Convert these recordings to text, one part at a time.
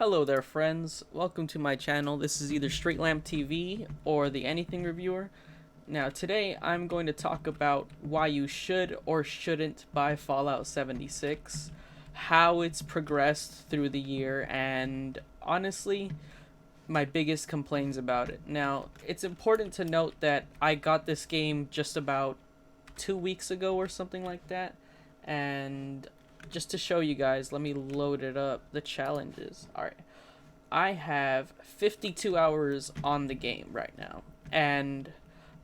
Hello there friends, welcome to my channel. This is either Straight Lamp TV or the Anything Reviewer. Now today I'm going to talk about why you should or shouldn't buy Fallout 76, how it's progressed through the year, and honestly, my biggest complaints about it. Now, it's important to note that I got this game just about 2 weeks ago or something like that, and just to show you guys, let me load it up, the challenges. Alright, I have 52 hours on the game right now, and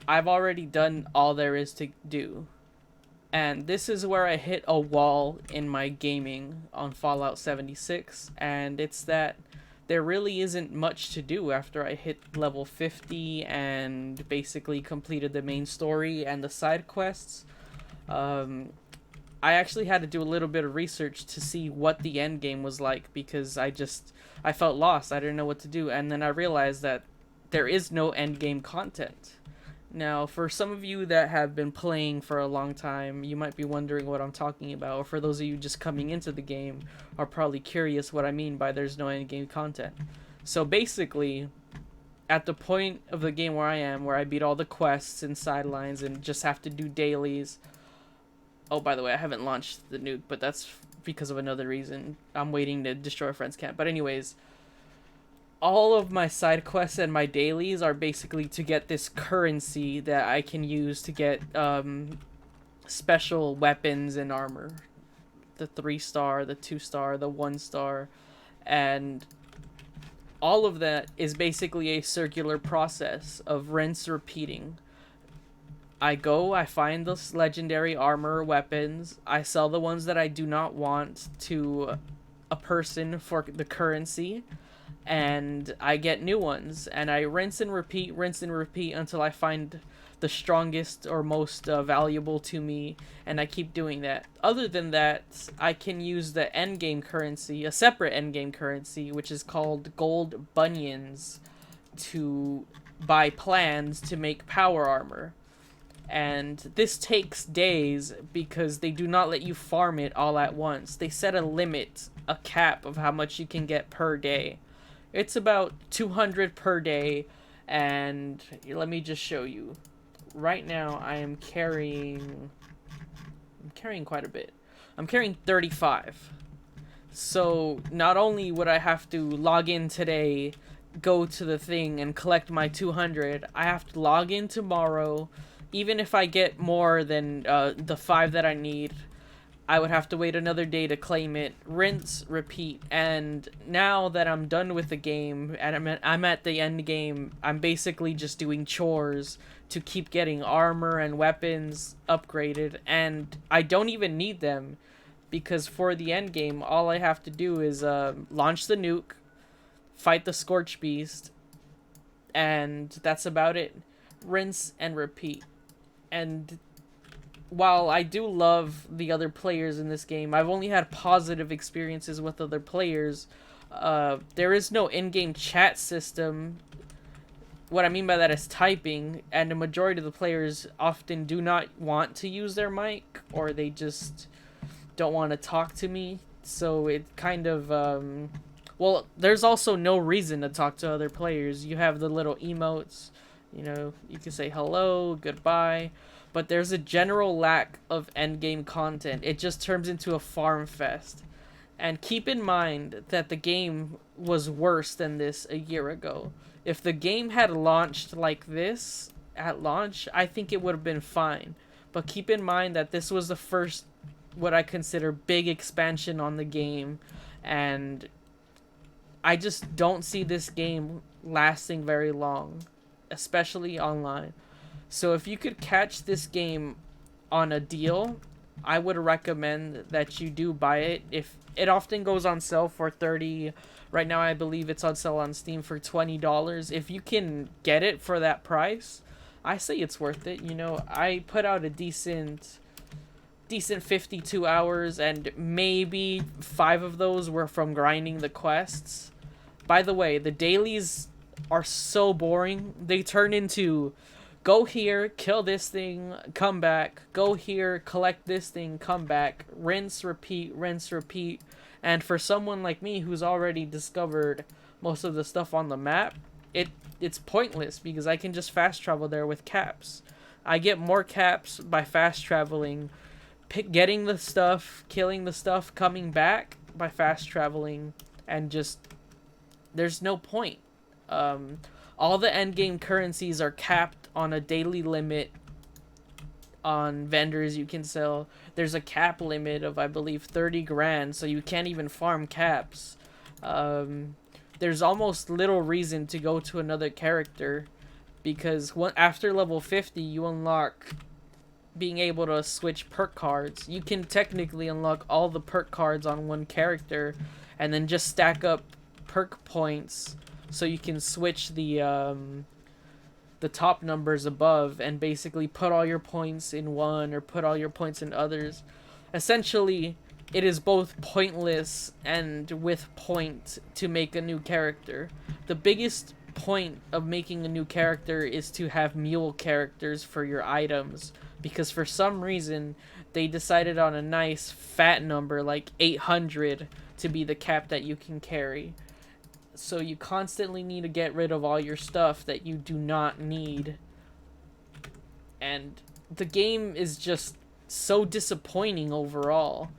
I've already done all there is to do. And this is where I hit a wall in my gaming on Fallout 76, and it's that there really isn't much to do after I hit level 50 and basically completed the main story and the side quests. I actually had to do a little bit of research to see what the end game was like because I felt lost. I didn't know what to do, and then I realized that there is no end game content. Now, for some of you that have been playing for a long time, you might be wondering what I'm talking about, or for those of you just coming into the game are probably curious what I mean by there's no end game content. So basically, at the point of the game where I am, where I beat all the quests and sidelines and just have to do dailies. Oh, by the way, I haven't launched the nuke, but that's because of another reason. I'm waiting to destroy a friend's camp. But anyways, all of my side quests and my dailies are basically to get this currency that I can use to get special weapons and armor. The 3-star, the 2-star, the 1-star, and all of that is basically a circular process of rinse repeating. I find those legendary armor or weapons, I sell the ones that I do not want to a person for the currency, and I get new ones, and I rinse and repeat until I find the strongest or most valuable to me, and I keep doing that. Other than that, I can use the endgame currency, a separate endgame currency, which is called gold bunions, to buy plans to make power armor. And this takes days because they do not let you farm it all at once. They set a limit, a cap of how much you can get per day. It's about 200 per day, and let me just show you. Right now I'm carrying quite a bit. I'm carrying 35. So not only would I have to log in today, go to the thing and collect my 200, I have to log in tomorrow. Even if I get more than the 5 that I need, I would have to wait another day to claim it. Rinse, repeat. And now that I'm done with the game and I'm at the end game, I'm basically just doing chores to keep getting armor and weapons upgraded. And I don't even need them because for the end game, all I have to do is launch the nuke, fight the Scorch Beast, and that's about it. Rinse and repeat. And while I do love the other players in this game, I've only had positive experiences with other players. There is no in-game chat system. What I mean by that is typing, and the majority of the players often do not want to use their mic, or they just don't want to talk to me. So it kind of, well, there's also no reason to talk to other players. You have the little emotes. You know, you can say hello, goodbye, but there's a general lack of endgame content. It just turns into a farm fest. And keep in mind that the game was worse than this a year ago. If the game had launched like this at launch, I think it would have been fine. But keep in mind that this was the first, what I consider, big expansion on the game, and I just don't see this game lasting very long, especially online. So if you could catch this game on a deal, I would recommend that you do buy it. If it often goes on sale for 30, right now I believe it's on sale on Steam for $20. If you can get it for that price, I say it's worth it. You know, I put out a decent 52 hours, and maybe 5 of those were from grinding the quests. By the way, the dailies are so boring. They turn into go here, kill this thing, come back, go here, collect this thing, come back, rinse, repeat, And for someone like me who's already discovered most of the stuff on the map, it's pointless because I can just fast travel there with caps. I get more caps by fast traveling, getting the stuff, killing the stuff, coming back by fast traveling, and just there's no point. Um, all the endgame currencies are capped on a daily limit on vendors you can sell. There's a cap limit of, I believe, 30 grand, so you can't even farm caps. There's almost little reason to go to another character because after level 50, you unlock being able to switch perk cards. You can technically unlock all the perk cards on one character and then just stack up perk points so you can switch the top numbers above and basically put all your points in one or put all your points in others. Essentially, it is both pointless and with point to make a new character. The biggest point of making a new character is to have mule characters for your items, because for some reason they decided on a nice fat number like 800 to be the cap that you can carry. So you constantly need to get rid of all your stuff that you do not need. And the game is just so disappointing overall.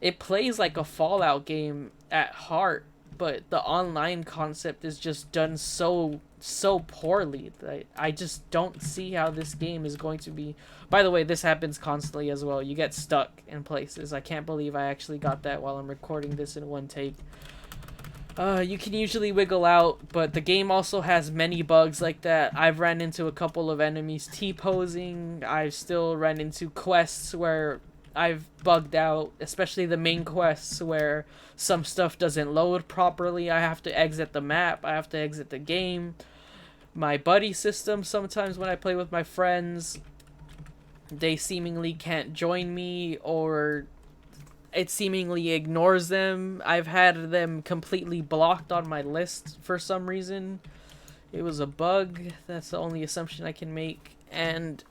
It plays like a Fallout game at heart, but the online concept is just done so poorly that I just don't see how this game is going to be. By the way, this happens constantly as well. You get stuck in places. I can't believe I actually got that while I'm recording this in one take. You can usually wiggle out, but the game also has many bugs like that. I've ran into a couple of enemies T-posing. I've still run into quests where I've bugged out, especially the main quests where some stuff doesn't load properly. I have to exit the map. I have to exit the game. My buddy system, sometimes when I play with my friends, they seemingly can't join me, or it seemingly ignores them. I've had them completely blocked on my list for some reason. It was a bug. That's the only assumption I can make. And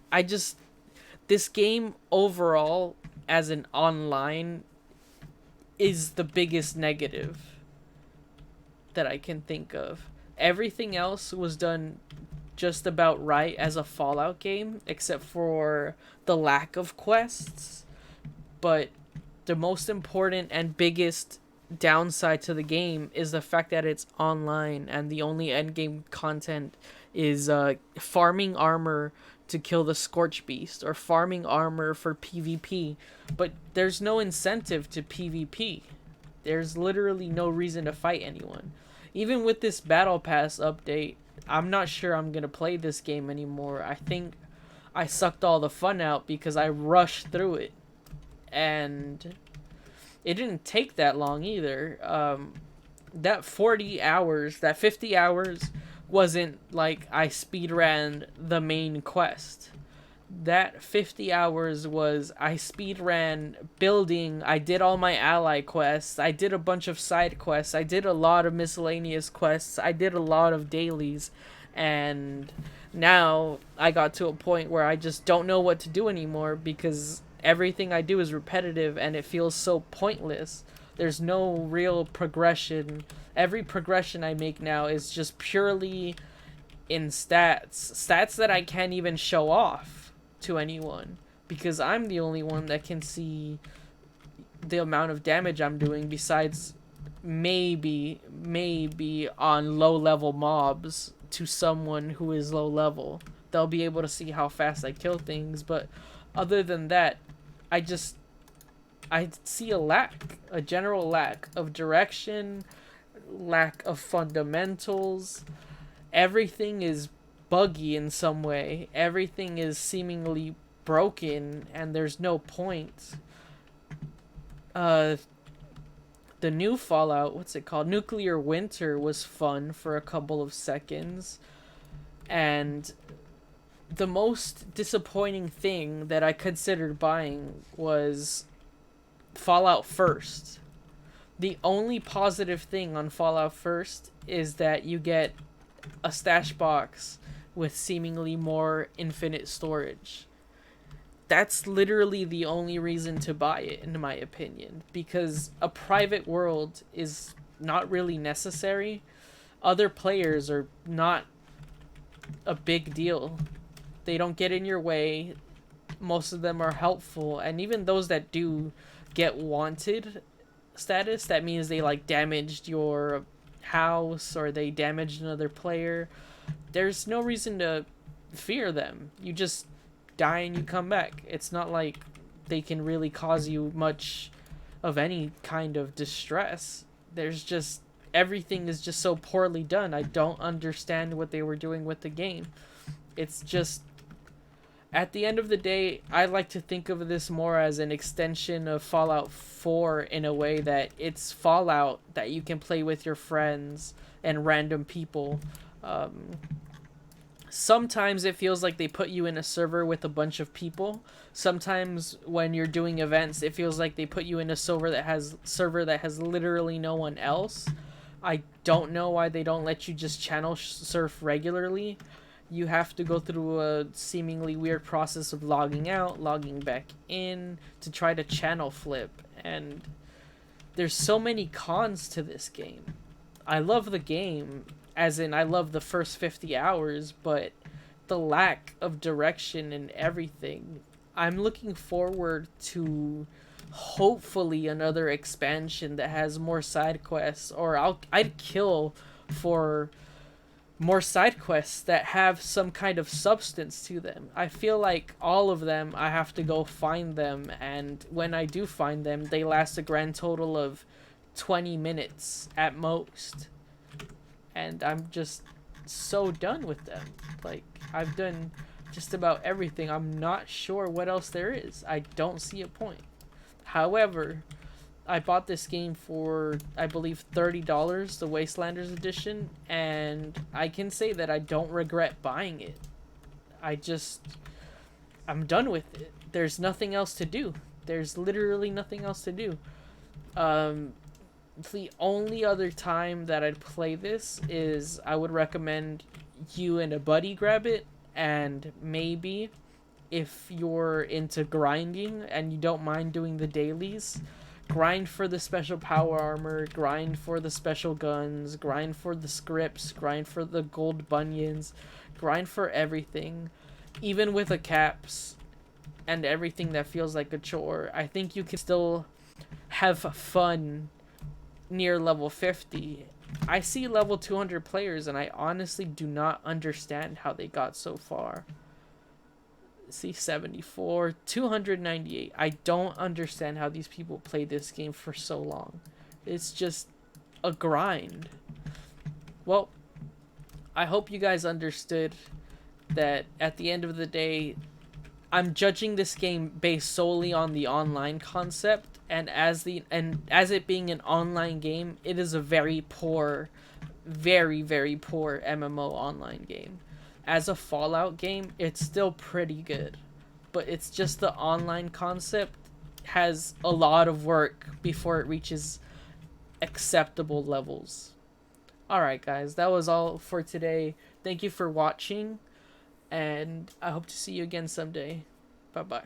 this game overall, as an online, is the biggest negative that I can think of. Everything else was done just about right as a Fallout game, except for the lack of quests. But the most important and biggest downside to the game is the fact that it's online and the only endgame content is farming armor to kill the Scorch Beast or farming armor for PvP. But there's no incentive to PvP. There's literally no reason to fight anyone. Even with this Battle Pass update, I'm not sure I'm going to play this game anymore. I think I sucked all the fun out because I rushed through it. And it didn't take that long either. That 40 hours, that 50 hours wasn't like I speedran the main quest. That 50 hours was I speedran building, I did all my ally quests, I did a bunch of side quests, I did a lot of miscellaneous quests, I did a lot of dailies, and now I got to a point where I just don't know what to do anymore because everything I do is repetitive and it feels so pointless. There's no real progression. Every progression I make now is just purely in stats that I can't even show off to anyone because I'm the only one that can see the amount of damage I'm doing, besides maybe on low level mobs. To someone who is low level, they'll be able to see how fast I kill things, but other than that, I see a general lack of direction, lack of fundamentals. Everything is buggy in some way. Everything is seemingly broken, and there's no point. The new Fallout, what's it called? Nuclear Winter was fun for a couple of seconds. And the most disappointing thing that I considered buying was Fallout First. The only positive thing on Fallout First is that you get a stash box with seemingly more infinite storage. that's literally the only reason to buy it, in my opinion, because a private world is not really necessary. Other players are not a big deal. They don't get in your way. Most of them are helpful, and even those that do get wanted status, that means they like damaged your house or they damaged another player. There's no reason to fear them. You just die and you come back. It's not like they can really cause you much of any kind of distress. There's just everything is just so poorly done. I don't understand what they were doing with the game. It's just, at the end of the day, I like to think of this more as an extension of Fallout 4, in a way that it's Fallout that you can play with your friends and random people. Sometimes it feels like they put you in a server with a bunch of people. Sometimes when you're doing events, it feels like they put you in a server that has literally no one else. I don't know why they don't let you just channel surf regularly. You have to go through a seemingly weird process of logging out, logging back in to try to channel flip, and there's so many cons to this game. I love the game, as in I love the first 50 hours, but the lack of direction and everything. I'm looking forward to hopefully another expansion that has more side quests, or I'd kill for more side quests that have some kind of substance to them. I feel like all of them, I have to go find them, and when I do find them, they last a grand total of 20 minutes at most. And I'm just so done with them. Like, I've done just about everything. I'm not sure what else there is. I don't see a point. However, I bought this game for, I believe, $30, the Wastelanders edition, and I can say that I don't regret buying it. I'm done with it. There's nothing else to do. There's literally nothing else to do. The only other time that I'd play this is I would recommend you and a buddy grab it, and maybe if you're into grinding and you don't mind doing the dailies, grind for the special power armor, grind for the special guns, grind for the scripts, grind for the gold bunions, grind for everything, even with the caps and everything that feels like a chore. I think you can still have fun near level 50. I see level 200 players and I honestly do not understand how they got so far. See, 74, 298. I don't understand how these people play this game for so long. It's just a grind. Well, I hope you guys understood that at the end of the day, I'm judging this game based solely on the online concept, and as it being an online game, it is a very poor, very, very poor MMO online game. As a Fallout game, it's still pretty good, but it's just the online concept has a lot of work before it reaches acceptable levels. Alright guys, that was all for today. Thank you for watching, and I hope to see you again someday. Bye bye.